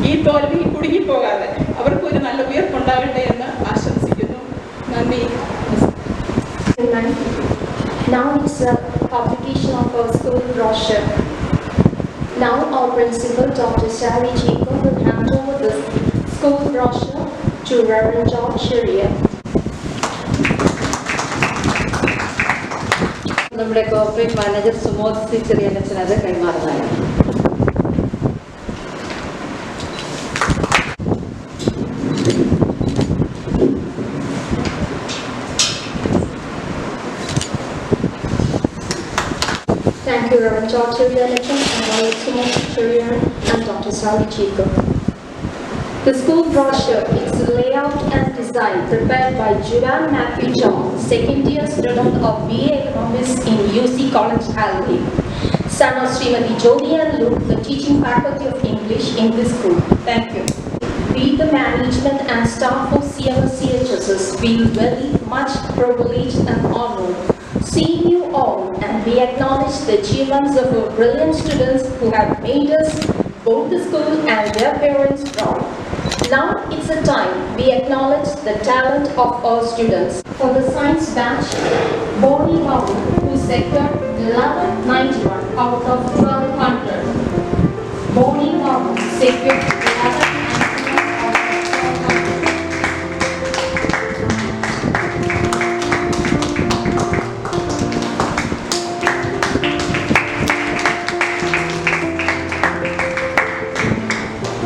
ഈ തോൽവി കുടുങ്ങിപ്പോകാതെ അവർക്കൊരു നല്ല ഉയർപ്പുണ്ടാകട്ടെ എന്ന് ആശംസിക്കുന്നു. നന്ദി. Now it's a publication of our school brochure. Now our principal, Dr. Sally Jacob, will hand over the school brochure to Reverend George Sharia. നമ്മുടെ കോർപ്പറേറ്റ് മാനേജർ സുമോദ് സി ചെറിയനച്ചൻ അത് കൈമാറുന്നതാണ്. Thank you, Reverend George Sharia-Necham, and Reverend Sumoth Sharia and Dr. Sally Jacob. The school brochure is layout and design prepared by Juvan Matthew John, second year student of BA Economics in UC College, Aldi, son of Srimati Jodi and Luke, the teaching faculty of English in this school. Thank you. We, the management and staff of CMS CHSS, feel very much privileged and honored seeing you all, and we acknowledge the achievements of our brilliant students who have made us, both the school and their parents, proud. Now it's a time we acknowledge the talent of our students. For the science batch, Bonnie Babu, who secured 1191 out of 1200. Bonnie Babu secured 1191 out of 1200.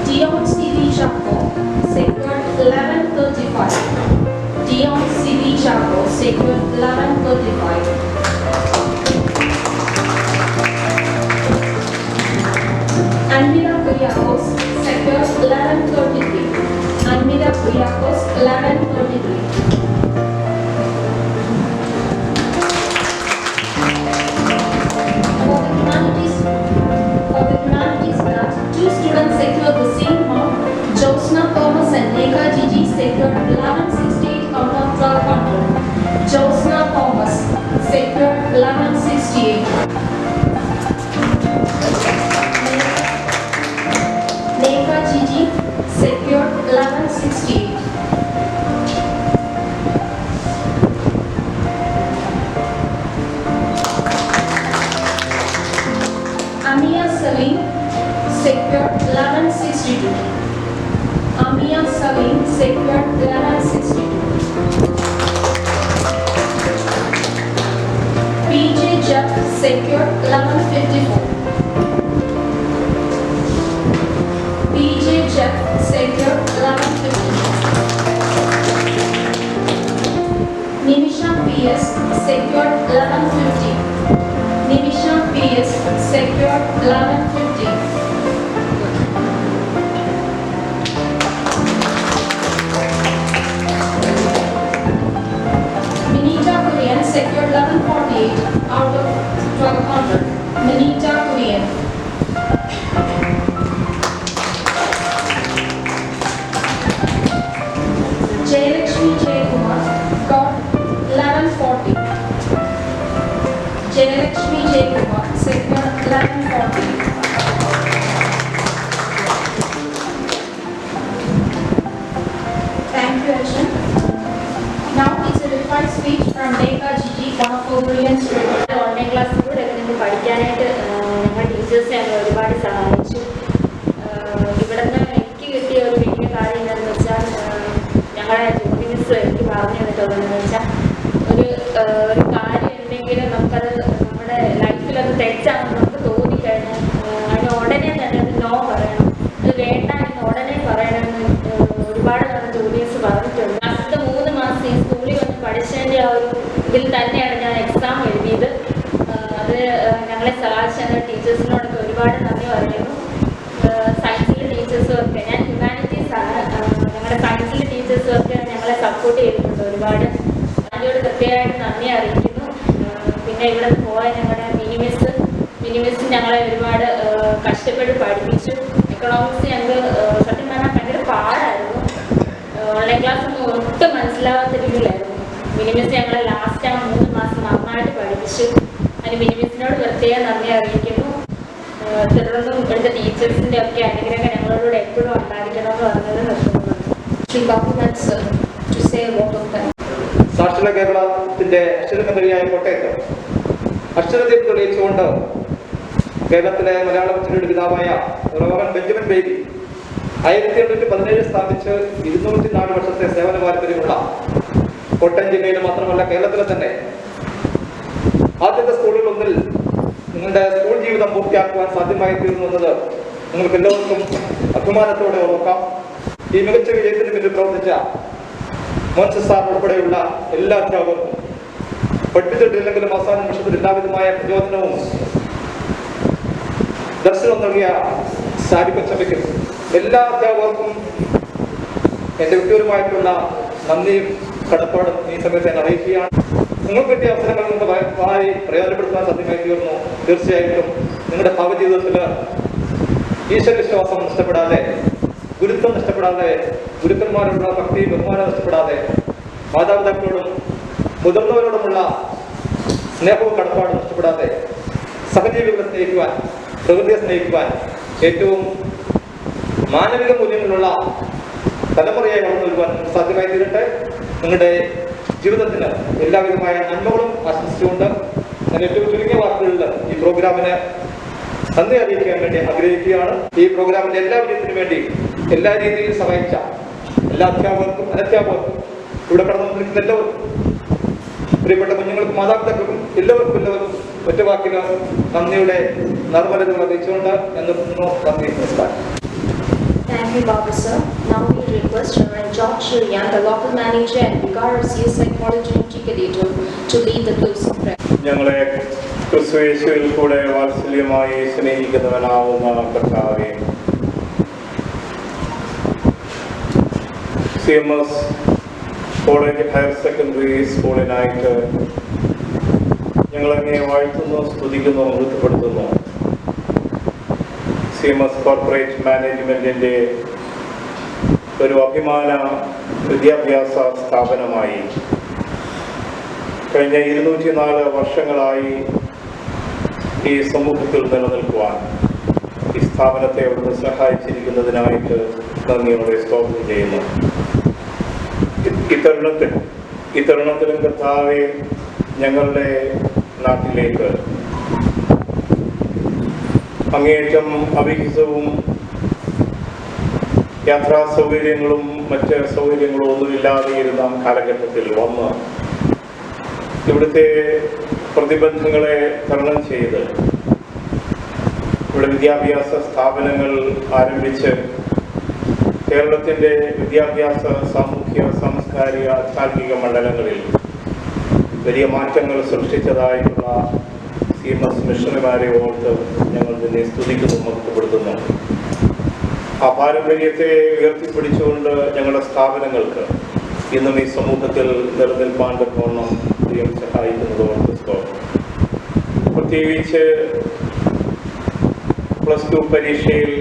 Dion C.V. Chaco secured 1135. Dion C.V. Chaco secured 1135. Anmira Kuriakos secured 1133. Anmira Kuriakos 1133. For the humanities batch, 2 students secured the same mark. Josna Thomas and Neka Gigi secured 1168 out of 1200. Josna Thomas secured 1168. Neka Gigi secured 1168. Amia Salim secured 1162. Amia Salim, Sacred 1162. PJ Jeff, Sacred 1154. PJ Jeff, Sacred 1154. Nimisha PS, Sacred 1150. Nimisha PS, Sacred 1150. Minita Korean, Sacred 1148 out of 1200. Minita Korean. Jayalakshmi Jaykumar, got 1140. Jayalakshmi Jaykumar, Sacred 1140. Thank you, Arshan. Now is a required speech from Dekha Gigi, one of our brilliant students. Online ക്ലാസ്സിലൂടെ നിന്ന് പഠിക്കാനായിട്ട് ഞങ്ങൾ teachers ഞങ്ങൾ ഒരുപാട് സഹായിച്ചു. ഇവിടെ നിന്ന് എനിക്ക് കിട്ടിയ ഒരു വലിയ കാര്യം എന്താണെന്ന് വെച്ചാൽ ഞങ്ങളുടെ ജോലി മിസ് എനിക്ക് പറഞ്ഞു തന്നിട്ടുള്ളതെന്ന് വെച്ചാൽ ഒരു കാര്യം ഉണ്ടെങ്കിൽ നമുക്കത് നമ്മുടെ ലൈഫിലത് തെറ്റാണെന്ന് നമുക്ക് തോന്നിക്കഴിഞ്ഞാൽ അതിന് ഉടനെ തന്നെ അത് നോ പറയണം, അത് വേണ്ട എന്ന് ഉടനെ പറയണമെന്ന് ഒരുപാട് നമ്മുടെ ജോലി മിസ് പറഞ്ഞിട്ടുണ്ട്. ലാസ്റ്റത്തെ 3 മാസം ഈ സ്കൂളിൽ വന്ന് പഠിച്ചതിൻ്റെ ആ ഒരു ഇതിൽ തന്നെയാണ് ഞാൻ എക്സാം എഴുതിയത്. അത് ഞങ്ങളെ സഹായിച്ച ഞങ്ങളുടെ ടീച്ചേഴ്സിനോടൊക്കെ ഒരുപാട് നന്ദി പറയുന്നു. സയൻസിലെ ടീച്ചേഴ്സുമൊക്കെ, ഞാൻ ഹ്യൂമാനിറ്റീസാണ്, ഞങ്ങളുടെ സയൻസിലെ ടീച്ചേഴ്സുമൊക്കെ ഞങ്ങളെ സപ്പോർട്ട് ചെയ്തിട്ടുണ്ട് ഒരുപാട്. അതിനോട് പ്രത്യേകമായിട്ട് നന്ദി അറിയിക്കുന്നു. പിന്നെ ഇവിടെ പോയ ഞങ്ങളുടെ മിനിമിസ് ഞങ്ങളെ ഒരുപാട് കഷ്ടപ്പെട്ട് പഠിപ്പിച്ചു. എക്കണോമിക്സ് ഞങ്ങൾക്ക് സത്യം പറഞ്ഞാൽ ഭയങ്കര പാടായിരുന്നു. ഓൺലൈൻ ക്ലാസ് ഒന്നും ഒട്ടും മനസ്സിലാവാത്ത രീതിയിലായിരുന്നു. മിനിമിസ് ഞങ്ങളെ ലാസ്റ്റ് ആ 3 മാസം നന്നായിട്ട് പഠിപ്പിച്ചു. അതിന് മിനിമിസിനോട് പ്രത്യേകം നന്ദി അറിയിക്കുന്നു. തുടർന്നും ഇവിടുത്തെ ടീച്ചേഴ്സിൻ്റെ ഒക്കെ അനുഗ്രഹം ഞങ്ങളോട് എപ്പോഴും ഉണ്ടായിരിക്കണമെന്ന് പറഞ്ഞത് നിർത്തുന്നു. Sri Babunath sir to say a word of thanks. സാക്ഷര കേരളത്തിന്റെ അക്ഷരനഗരിയായ കോട്ടയത്ത് അക്ഷരതയിൽ തെളിയിച്ചുകൊണ്ട് കേരളത്തിലെ മലയാള ഭാഷയുടെ പിതാവായ റവറൻ ബെഞ്ചമിൻ ബേബി 1817 സ്ഥാപിച്ച് 204 വർഷത്തെ സേവന പാരമ്പര്യമുള്ള കോട്ടയം ജില്ലയിൽ മാത്രമല്ല കേരളത്തിലെ തന്നെ ആദ്യത്തെ സ്കൂളുകളൊന്നിൽ നിങ്ങളുടെ സ്കൂൾ ജീവിതം പൂർത്തിയാക്കുവാൻ സാധ്യമായി തീർന്നു എന്നത് നിങ്ങൾക്ക് എല്ലാവർക്കും അഭിമാനത്തോടെ ഓർക്കാം. ഈ മികച്ച വിജയത്തിന് പിന്നിൽ പ്രവർത്തിച്ച മോൻസ സാർ ഉൾപ്പെടെയുള്ള എല്ലാ അധ്യാപകർക്കും പഠിപ്പിച്ചിട്ടില്ലെങ്കിലും അവസാന നിമിഷത്തിൽ എല്ലാവിധമായ പ്രചോദനവും ദർശനം നൽകിയ സാരിപ്പച്ചമ്മയ്ക്കും എല്ലാ അധ്യാപകർക്കും എൻ്റെ വ്യക്തിപരമായിട്ടുള്ള നന്ദിയും കടപ്പാടും ഈ സമയത്ത് ഞാൻ അറിയിക്കുകയാണ്. നിങ്ങൾക്ക് കിട്ടിയ അവസരങ്ങളിൽ നിന്ന് വളരെ പ്രയോജനപ്പെടുത്താൻ സാധ്യമായി തീർന്നു. തീർച്ചയായിട്ടും നിങ്ങളുടെ ഭാവജീവിതത്തിൽ ഈശ്വരവിശ്വാസം നഷ്ടപ്പെടാതെ, ഗുരുത്വം നഷ്ടപ്പെടാതെ, ഗുരുക്കന്മാരോടുള്ള ഭക്തി ബഹുമാനം നഷ്ടപ്പെടാതെ, മാതാപിതാക്കളോടും മുതിർന്നവരോടുമുള്ള സ്നേഹവും കടപ്പാടും നഷ്ടപ്പെടാതെ സഹജീവികളെ സ്നേഹിക്കുവാൻ, പ്രകൃതിയെ സ്നേഹിക്കുവാൻ, ഏറ്റവും മാനവിക മൂല്യങ്ങളുള്ള തലമുറയെ വളർന്നു വരുവാൻ സാധ്യമായി തീരട്ടെ. നിങ്ങളുടെ ജീവിതത്തിന് എല്ലാവിധമായ നന്മകളും ആശംസിച്ചുകൊണ്ട് ഞാൻ ഏറ്റവും ചുരുങ്ങിയ വാക്കുകളിൽ ഈ പ്രോഗ്രാമിന് നന്ദി അറിയിക്കാൻ വേണ്ടി ആഗ്രഹിക്കുകയാണ്. ഈ പ്രോഗ്രാമിന്റെ എല്ലാ വിജയത്തിനും വേണ്ടി എല്ലാ രീതിയിൽ സഹായിച്ച എല്ലാ അധ്യാപകർക്കും അനധ്യാപകർക്കും ഇവിടെ കടന്നുകൊണ്ടിരിക്കുന്ന എല്ലാവർക്കും, പ്രിയപ്പെട്ട കുഞ്ഞുങ്ങൾക്കും മാതാപിതാക്കൾക്കും എല്ലാവർക്കും ഒറ്റവാക്കിന് നന്ദിയുടെ നർമ്മലതകൾ അറിയിച്ചുകൊണ്ട് ഞാൻ നിർത്തുന്നു. നന്ദി, നമസ്കാരം. Thank you, Babu sir. Now we request Reverend George Shurian, the local manager and vicar of CS Psychology and Cathedral, to lead the closing prayer. ഞങ്ങളെ ക്രിസ്തുയേശുവിൽ കൂടെ വാത്സല്യമായി സ്നേഹിക്കുന്നവനാവുന്ന കർത്താവേ, CMS കോളേജ് ഹയർ സെക്കൻഡറി സ്കൂളിനായിട്ട് ഞങ്ങളങ്ങനെ വാഴ്ത്തുന്നു, സ്തുതിക്കുന്നു, നൃത്തപ്പെടുത്തുന്നു. CMS കോർപ്പറേറ്റ് മാനേജ്മെൻറ്റിൻ്റെ ഒരു അഭിമാന വിദ്യാഭ്യാസ സ്ഥാപനമായി കഴിഞ്ഞ 204 വർഷങ്ങളായി ഈ സമൂഹത്തിൽ നിലനിൽക്കുവാൻ ഈ സ്ഥാപനത്തെ അവിടുന്ന് സഹായിച്ചിരിക്കുന്നതിനായിട്ട് നന്ദിയോടെ സ്തോത്രം ചെയ്യുന്നു. ഇത്തരുണത്തിലും കർത്താവേ, ഞങ്ങളുടെ നാട്ടിലേക്ക് അങ്ങേയറ്റം അവിഹിതവും യാത്രാ സൗകര്യങ്ങളും മറ്റ് സൗകര്യങ്ങളും ഒന്നുമില്ലാതെ ഇരുന്ന കാലഘട്ടത്തിൽ വന്ന് ഇവിടുത്തെ പ്രതിബന്ധങ്ങളെ തരണം ചെയ്ത് ഇവിടെ വിദ്യാഭ്യാസ സ്ഥാപനങ്ങൾ ആരംഭിച്ച് കേരളത്തിൻ്റെ വിദ്യാഭ്യാസ, സാമൂഹ്യ, സാംസ്കാരിക, ആധ്യാത്മിക മണ്ഡലങ്ങളിൽ വലിയ മാറ്റങ്ങൾ സൃഷ്ടിച്ചതായിട്ടുള്ള CMS മിഷണറിമാരെ ഓർത്ത് ഞങ്ങൾ ഇതിനെ സ്തുതിക്കുന്നു, മഹത്വപ്പെടുത്തുന്നു. ആ പാരമ്പര്യത്തെ ഉയർത്തിപ്പിടിച്ചുകൊണ്ട് ഞങ്ങളുടെ സ്ഥാപനങ്ങൾക്ക് ഇന്നും ഈ സമൂഹത്തിൽ നിലനിൽപ്പാൻ തക്കവണ്ണം ദൈവം സഹായിക്കുന്നത് ഓർത്ത് സ്തോത്രം. പ്രത്യേകിച്ച് +2 പരീക്ഷയിൽ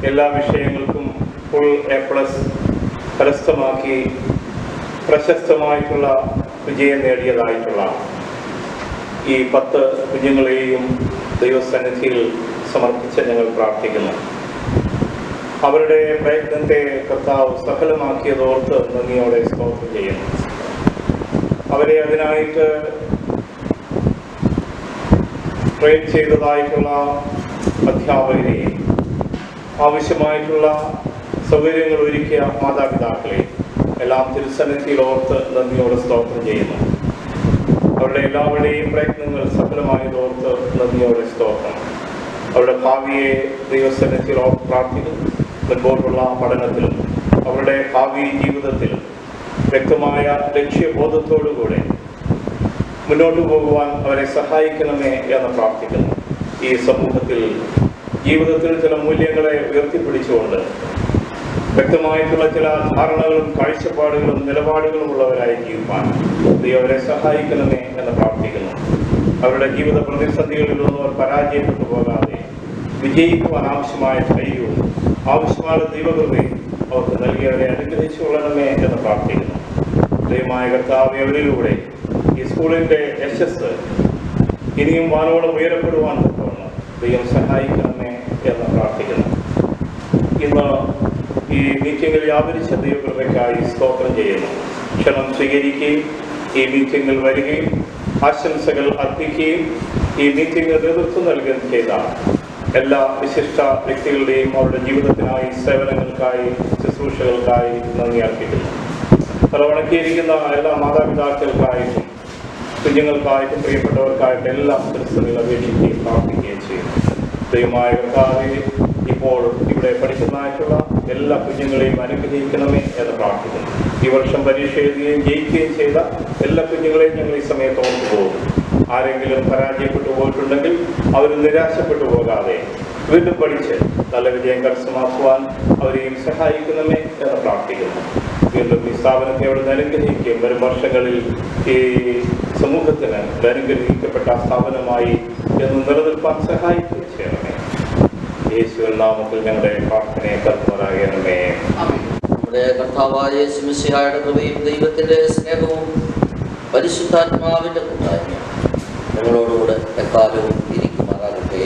എല്ലാ വിഷയങ്ങൾക്കും ഫുൾ A+ കരസ്ഥമാക്കി പ്രശസ്തമായിട്ടുള്ള വിജയം നേടിയതായിട്ടുള്ള ഈ 10 കുഞ്ഞുങ്ങളെയും ദൈവസന്നിധിയിൽ സമർപ്പിച്ച് ഞങ്ങൾ പ്രാർത്ഥിക്കുന്നു. അവരുടെ പ്രയത്നത്തെ കർത്താവ് സഫലമാക്കിയതോർത്ത് നന്ദിയോടെ സ്തോത്രം ചെയ്യുന്നു. അവരെ അതിനായിട്ട് ട്രെയിൻ ചെയ്തതായിട്ടുള്ള അധ്യാപകരെയും ആവശ്യമായിട്ടുള്ള സൗകര്യങ്ങൾ ഒരുക്കിയ മാതാപിതാക്കളെയും എല്ലാം തിരുസന്നിധിയിൽ ഓർത്ത് നന്ദിയോടെ സ്തോത്രം ചെയ്യുന്നു. അവരുടെ എല്ലാവരുടെയും പ്രയത്നങ്ങൾ സഫലമായതോർത്ത് നന്ദിയോടെ സ്തോത്രം. അവരുടെ ഭാവിയെ ദൈവസന്നിധിയിൽ ഓർത്ത് പ്രാർത്ഥിക്കുന്നു. മുൻപോട്ടുള്ള പഠനത്തിലും അവരുടെ ഭാവി ജീവിതത്തിലും വ്യക്തമായ ലക്ഷ്യബോധത്തോടുകൂടെ മുന്നോട്ട് പോകുവാൻ അവരെ സഹായിക്കണമേ എന്ന് പ്രാർത്ഥിക്കുന്നു. ഈ സമൂഹത്തിൽ ജീവിതത്തിൽ ചില മൂല്യങ്ങളെ ഉയർത്തിപ്പിടിച്ചുകൊണ്ട് വ്യക്തമായിട്ടുള്ള ചില ധാരണകളും കാഴ്ചപ്പാടുകളും നിലപാടുകളും ഉള്ളവരായി ജീവിക്കാൻ അവരെ സഹായിക്കണമേ എന്ന് പ്രാർത്ഥിക്കുന്നു. അവരുടെ ജീവിത പ്രതിസന്ധികളിലൊന്നും അവർ പരാജയപ്പെട്ടു പോകാതെ വിജയിക്കുവാൻ ആവശ്യമായ ധൈര്യവും ആവശ്യമായ ദൈവകൃപയും അവർക്ക് നൽകിയവരെ അനുഗ്രഹിച്ചു കൊള്ളണമേ എന്ന് പ്രാർത്ഥിക്കുന്നു. ദൈവമായ കർത്താവേ, അവരിലൂടെ ഈ സ്കൂളിൻ്റെ യശസ് ഇനിയും വാനോളം ഉയരപ്പെടുവാൻ തക്കവണ്ണം ദൈവം സഹായിക്കണമേ എന്ന് പ്രാർത്ഥിക്കുന്നു. ഇന്ന് ഈ മീറ്റിംഗിൽ വ്യാപരിച്ച ദൈവകൃപയ്ക്കായി സ്തോത്രം ചെയ്യുന്നു. ക്ഷണം സ്വീകരിക്കുകയും ഈ മീറ്റിംഗിൽ വരികയും ആശംസകൾ അർപ്പിക്കുകയും ഈ മീറ്റിംഗിൽ നേതൃത്വം നൽകുകയും ചെയ്ത എല്ലാ വിശിഷ്ട വ്യക്തികളുടെയും അവരുടെ ജീവിതത്തിനായി, സേവനങ്ങൾക്കായി, ശുശ്രൂഷകൾക്കായി നന്ദി അർപ്പിക്കുന്നു. തലവണക്കിയിരിക്കുന്ന എല്ലാ മാതാപിതാക്കൾക്കായിട്ടും കുഞ്ഞുങ്ങൾക്കായിട്ടും പ്രിയപ്പെട്ടവർക്കായിട്ടും എല്ലാം ക്രിസ്തുവിൽ അപേക്ഷിക്കുകയും പ്രാർത്ഥിക്കുകയും ചെയ്യുന്നു. ദൈവമായ കർത്താവേ, ഇപ്പോൾ ഇവിടെ പഠിക്കുന്നതായിട്ടുള്ള എല്ലാ കുഞ്ഞുങ്ങളെയും അനുഗ്രഹിക്കണമേ എന്ന് പ്രാർത്ഥിക്കുന്നു. ഈ വർഷം പരീക്ഷ എഴുതുകയും ജയിക്കുകയും ചെയ്ത എല്ലാ കുഞ്ഞുങ്ങളെയും ഞങ്ങൾ ഈ സമയത്ത് ഓർത്തു പോകുന്നു. ആരെങ്കിലും പരാജയപ്പെട്ടു പോയിട്ടുണ്ടെങ്കിൽ അവർ നിരാശപ്പെട്ടു പോകാതെ വീണ്ടും പഠിച്ച് നല്ല വിജയം കരസ്ഥമാക്കുവാൻ അവരെയും സഹായിക്കണമേ എന്ന് പ്രാർത്ഥിക്കുന്നു. വീണ്ടും ഈ സ്ഥാപനത്തെ അവിടെ അനുഗ്രഹിക്കുകയും വരും വർഷങ്ങളിൽ ഈ സമൂഹത്തിന് അനുഗ്രഹിക്കപ്പെട്ട സ്ഥാപനമായി എന്ന് നിലനിൽപ്പാൻ സഹായിക്കുകയും ചെയ്യണമേ. യേശുവിൻ നാമത്തിൽ ഞങ്ങളുടെ പ്രാർത്ഥനയെ കർത്താവാകണമേ. നമ്മുടെ കർത്താവായ യേശു മിശിഹായുടെ കൃപയും ദൈവത്തിൻ്റെ സ്നേഹവും പരിശുദ്ധാത്മാവിൻ്റെ കൂട്ടായ്മയും ഞങ്ങളോടുകൂടെ എക്കാലവും ഇരിക്കുമാറാകട്ടെ.